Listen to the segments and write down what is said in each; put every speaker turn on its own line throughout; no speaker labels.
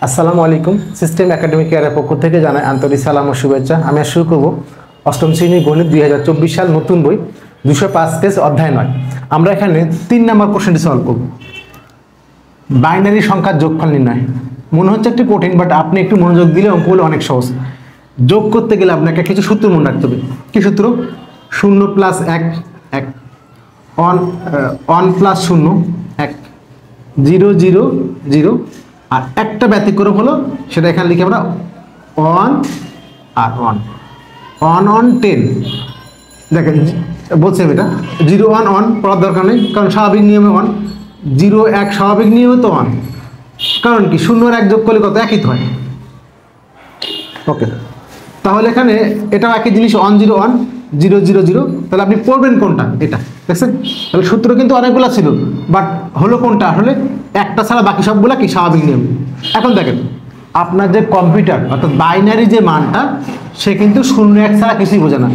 আসসালামু আলাইকুম। System academic কেয়ারের পক্ষ থেকে জানাই আন্তরিক সালাম ও শুভেচ্ছা। আমি শুরু করব অষ্টম শ্রেণীর গণিত 2024 সাল নতুন বই 205 পেজ অধ্যায় 9। আমরা এখানে 3 নম্বর কোশ্চেনটি সলভ করব। বাইনারি সংখ্যার যোগফল নির্ণয়। মনে হচ্ছে একটু কঠিন, বাট আপনি একটু মনোযোগ দিলে অঙ্কগুলো অনেক সহজ। যোগ করতে গেলে আপনাকে কিছু সূত্র মনে রাখতে হবে। কি সূত্র? 0 + 1 1, 1 + 0 1, 0 0 0, আর একটা ব্যতিক্রম হলো সেটা এখানে লিখে আমরা 1 আর 1 1 1 10। দেখেন বলছে এটা 0 1 1 পড়ার দরকার নেই, কারণ স্বাভাবিক নিয়মে 1, 0 1 স্বাভাবিক নিয়মে তো 1, কারণ কি 0 আর 1 যোগ করলে কত? একই তো হয়। ওকে, তাহলে এখানে এটাও একই জিনিস 1 0 1 0 0 0। তাহলে আপনি পড়বেন কোনটা? এটা দেখছেন? তাহলে সূত্র কিন্তু অনেকগুলো ছিল, বাট হলো কোনটা? আসলে একটা ছাড়া বাকি সবগুলা কি স্বাভাবিক নিয়ম। এখন দেখেন আপনার যে কম্পিউটার অর্থাৎ বাইনারি যে মানটা, সে কিন্তু 0 1 ছাড়া কিছুই বোঝে না।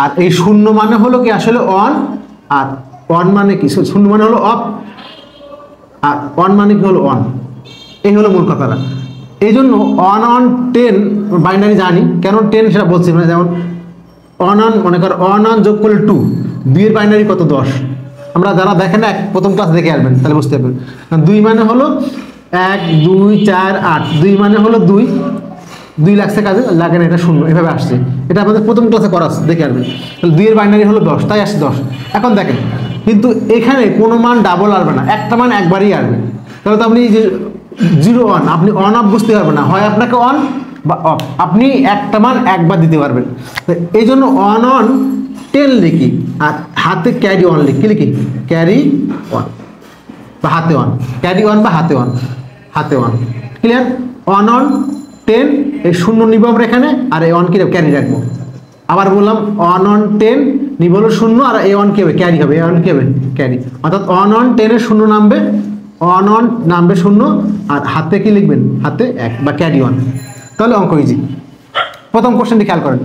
আর এই 0 মানে হলো কি আসলে 1, আর 1 মানে কি? 0 মানে হলো অফ, আর 1 মানে কি হলো 1। এই হলো মূল কথাটা। এই জন্য 1 1 10 বাইনারি জানি কেন 10 সেটা বলছি। মানে যেমন 1 1 মনে কর 1 1 যোগ করলে 2, 2 এর বাইনারি কত? 10। আমরা যারা দেখেন না প্রথম ক্লাস দেখে আসবেন তাহলে বুঝতে পারবেন। 2 মানে হলো 1 2 4 8, 2 মানে হলো 2, 2 লাগছে কাজে লাগে না, এটা 0 এভাবে আসছে। এটা আমাদের প্রথম ক্লাসে করা আছে, দেখে আসবেন। তাহলে 2 এর বাইনারি হলো 10, তাই আসছে 10। এখন দেখেন কিন্তু এখানে কোনো মান ডাবল আসবে না, একটা মান একবারই আসবে। তাহলে তো আপনি যে 0 1 আপনি অন অফ বুঝতে পারবেন না, হয় আপনাকে অন বা অফ, আপনি একটা মান একবার দিতে পারবেন। এই জন্য 1 1 10 লিখি, আর হাতে ক্যারি 1 লিখি। কি লিখি? ক্যারি 1 বা হাতে 1, ক্যারি 1 বা হাতে 1, হাতে 1। ক্লিয়ার? 1 1 10, এই 0 নিব আমরা এখানে, আর এই 1 কি ক্যারি রাখবো। আবার বললাম 1 1 10 নিব হলো 0, আর এই 1 কি হবে? ক্যারি হবে। এই 1 কি হবে? ক্যারি। অর্থাৎ 1 1 10 এর 0 নামবে, 1 1 নামবে 0, আর হাতে কি লিখবেন? হাতে 1 বা ক্যারি 1। তাহলে অঙ্ক ইজি। প্রথম কোশ্চেনটি খেয়াল করেন,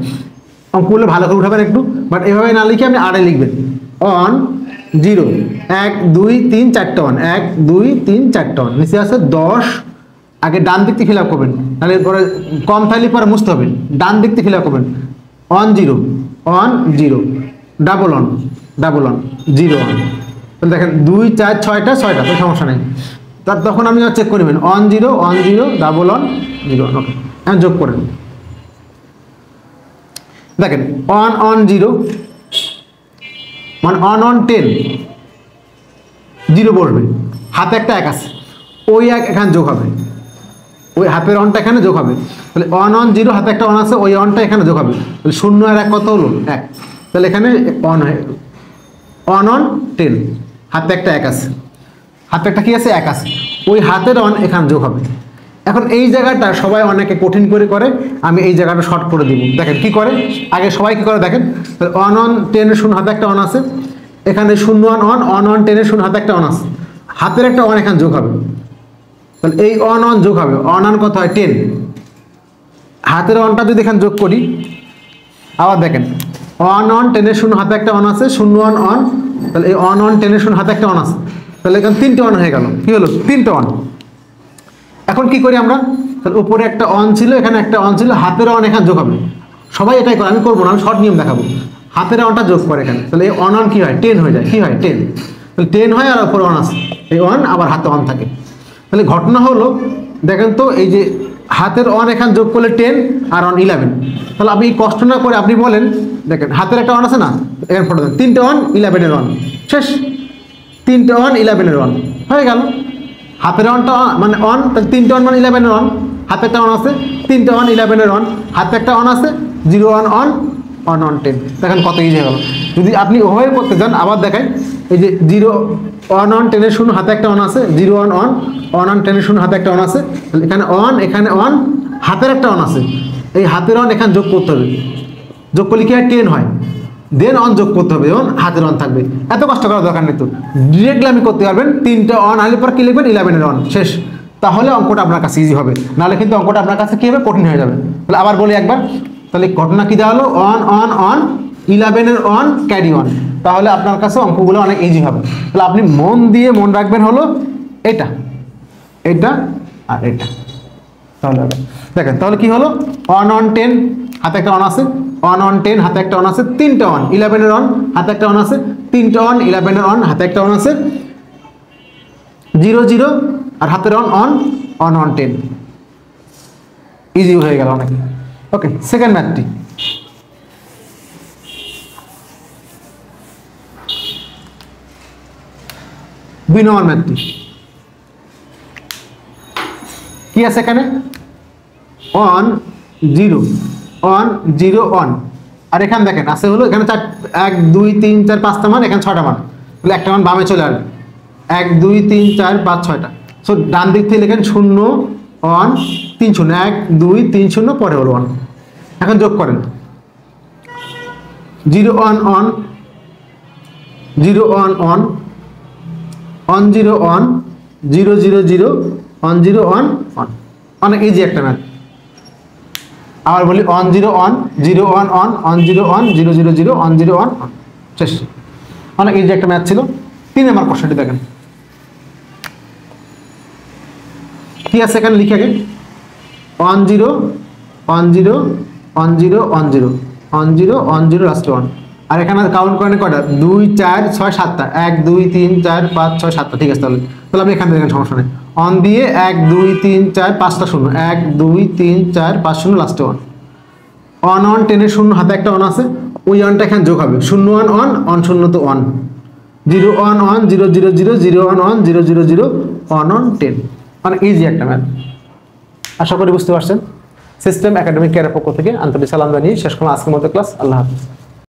অঙ্কগুলো ভালো করে উঠাবেন একটু, বাট এভাবে না লিখে আপনি আড়ে লিখবেন। 1 0 1 2 3 4টা 1, 1 2 3 4টা 1, নিচে আছে 10। আগে ডান দিক থেকে ফিল আপ করবেন, তাহলে পরে কম থাকলে পরে মুছতে হবে। ডান দিক থেকে ফিল আপ করবেন। 1 0 1 0, ডাবল 1 ডাবল 1 0 1। তাহলে দেখেন 2 4 6টা 6টা, তো সমস্যা নেই। তখন আপনি চেক করবেন 1 0 1 0 ডাবল 1 0 1। ওকে, এখন যোগ করেন। দেখেন 1 1 0 মানে 1 1 10, 0 বসবে, হাতে একটা 1 আছে, ওই 1 এখানে যোগ হবে, ওই হাতের 1টা এখানে যোগ হবে। তাহলে 1 1 0 হাতে একটা 1 আছে, ওই 1টা এখানে যোগ হবে। তাহলে 0 আর 1 কত হলো? 1। তাহলে এখানে 1 হয়ে গেল। 1 1 10, হাতে একটা 1 আছে, হাতে একটা কি আছে? 1 আছে, ওই হাতের 1 এখানে যোগ হবে। এখন এই জায়গাটা সবাই অনেকে কঠিন করে, আমি এই জায়গাটা শর্ট করে দিব। দেখেন কি করে, আগে সবাই কি করে দেখেন। 1 1 10 এর 0 হাতে একটা 1 আছে, এখানে 0 1 1 1 1 10 এর 0 হাতে একটা 1 আছে, হাতের একটা 1 এখানে যোগ হবে। তাহলে এই 1 1 যোগ হবে, 1 1 কত হয়? 10। হাতের 1টা যদি এখানে যোগ করি, আবার দেখেন 1 1 10 এর 0 হাতে একটা 1 আছে, 0 1 1, তাহলে এই 1 1 10 এর 0 হাতে একটা 1 আছে, তাহলে এখানে 3টে 1 হয়ে গেল। কি হলো? 3টে 1। এখন কি করি আমরা? তাহলে উপরে একটা 1 ছিল, এখানে একটা 1 ছিল, হাতের 1 এখানে যোগ হবে। সবাই এটাই করে, আমি করবো না, আমি শর্ট নিয়ম দেখাবো। হাতের 1টা যোগ করে এখানে, তাহলে এই 1 1 কি হয়? 10 হয়ে যায়। কি হয়? 10। তাহলে 10 হয়, আর উপরে 1 আছে, এই 1 আবার হাতে 1 থাকে। তাহলে ঘটনা হলো দেখেন তো, এই যে হাতের 1 এখানে যোগ করলে 10 আর 1 11। তাহলে আপনি কষ্ট না করে আপনি বলেন, দেখেন হাতের একটা 1 আছে না, এখানে ফটো দেন, 3টে 1 11 এর 1 শেষ। 3টে 1 11 এর 1 হয়ে গেল। হাতের 1টা মানে 1, তাহলে 3টে 1 মানে 11 এর 1, হাতে একটা 1 আছে, 3টে 1 11 এর 1, হাতে একটা 1 আছে, 0 1 1 1 1 10। দেখেন কত ইজি হয়ে গেল। যদি আপনি ওভাবে করতে চান, আবার দেখাই, এই যে 0 1 1 10 এর 0 হাতে একটা 1 আছে, 0 1 1 1 1 10 এর 0 হাতে একটা 1 আছে, তাহলে এখানে 1 এখানে 1, হাতের একটা 1 আছে, এই হাতের 1 এখানে যোগ করতে হবে। যোগ করলে কি হয়? 10 হয়। দেন 1 যোগ করতে হবে, যেমন হাতের 1 থাকবে। এত কষ্ট করার দরকার নেই তো, ডিরেক্টলি আমি করতে পারবেন। 3টে 1 আলে পর কি লিখবেন? 11 এর 1 শেষ। তাহলে অঙ্কটা আপনার কাছে ইজি হবে, নাহলে কিন্তু অঙ্কটা আপনার কাছে কি হবে? কঠিন হয়ে যাবে। তাহলে আবার বলি একবার, তাহলে ঘটনা কি দেওয়া হলো? 1 1 1 11 এর 1 ক্যারি 1। তাহলে আপনার কাছে অঙ্কগুলো অনেক ইজি হবে। তাহলে আপনি মন দিয়ে মন রাখবেন হলো এটা, এটা আর এটা। তাহলে হবে দেখেন তাহলে কি হলো 1 on 10 হাতে একটা অন আছে 1 on 10 হাতে একটা অন আছে তিনটা অন 11 এর অন হাতে একটা অন আছে তিনটা অন 11 এর অন হাতে একটা অন আছে 0 0 আর হাতের অন 1 on 10 ইজি হয়ে গেল অনেক ওকে সেকেন্ড ম্যাথটি 2 নম্বর ম্যাথটি কি আছে এখানে 1 0 1 0 1 আর এখানে দেখেন আছে হলো এখানে 1 2 3 4 5টা মান এখানে 6টা মান তাহলে একটা মান বামে চলে আসবে 1 2 3 4 5 6টা সো ডান দিক থেকে লেখেন 0 1 3 0 1 2 3 0 পরে হলো 1 এখন যোগ করেন 0 1 1 0 1 1 1 0 1 0 0 0 1 0 1 1 অনেক ইজি একটা ম্যাথ আবার বলি 1 0 1 0 1 1 1 0 1 0 0 0 1 0 1 1 শেষ অনেক ইজি একটা ম্যাথ ছিল 3 নম্বর কোশ্চেনটি দেখেন কি আছে এখানে লিখে আগে 1 0 1 0 1 0 1 0 1 0 1 0 লাস্ট 1 আর এখানে কাউন্ট করেন কয়টা 2 4 6 7টা 1 2 3 4 5 6 7টা ঠিক আছে তাহলে আপনি এখানে দেখেন সমস্যা নেই অন দিয়ে 1 2 3 4 5টা শূন্য 1 2 3 4 5 শূন্য লাস্টে 1 অন অন 10 এর শূন্য হাতে একটা অন আছে ওই অনটা এখানে যোগ হবে 0 1 অন অন শূন্য তো অন 0 1 1 0 0 0 0 1 1 0 0 0 অন অন 10 মানে ইজি একটা ম্যাথ আশা করি বুঝতে পারছেন সিস্টেম একাডেমিক কেয়ারের পক্ষ থেকে আন্তরিক সালাম জানিয়ে শেষ করলাম আজকের মতো ক্লাস আল্লাহ হাফেজ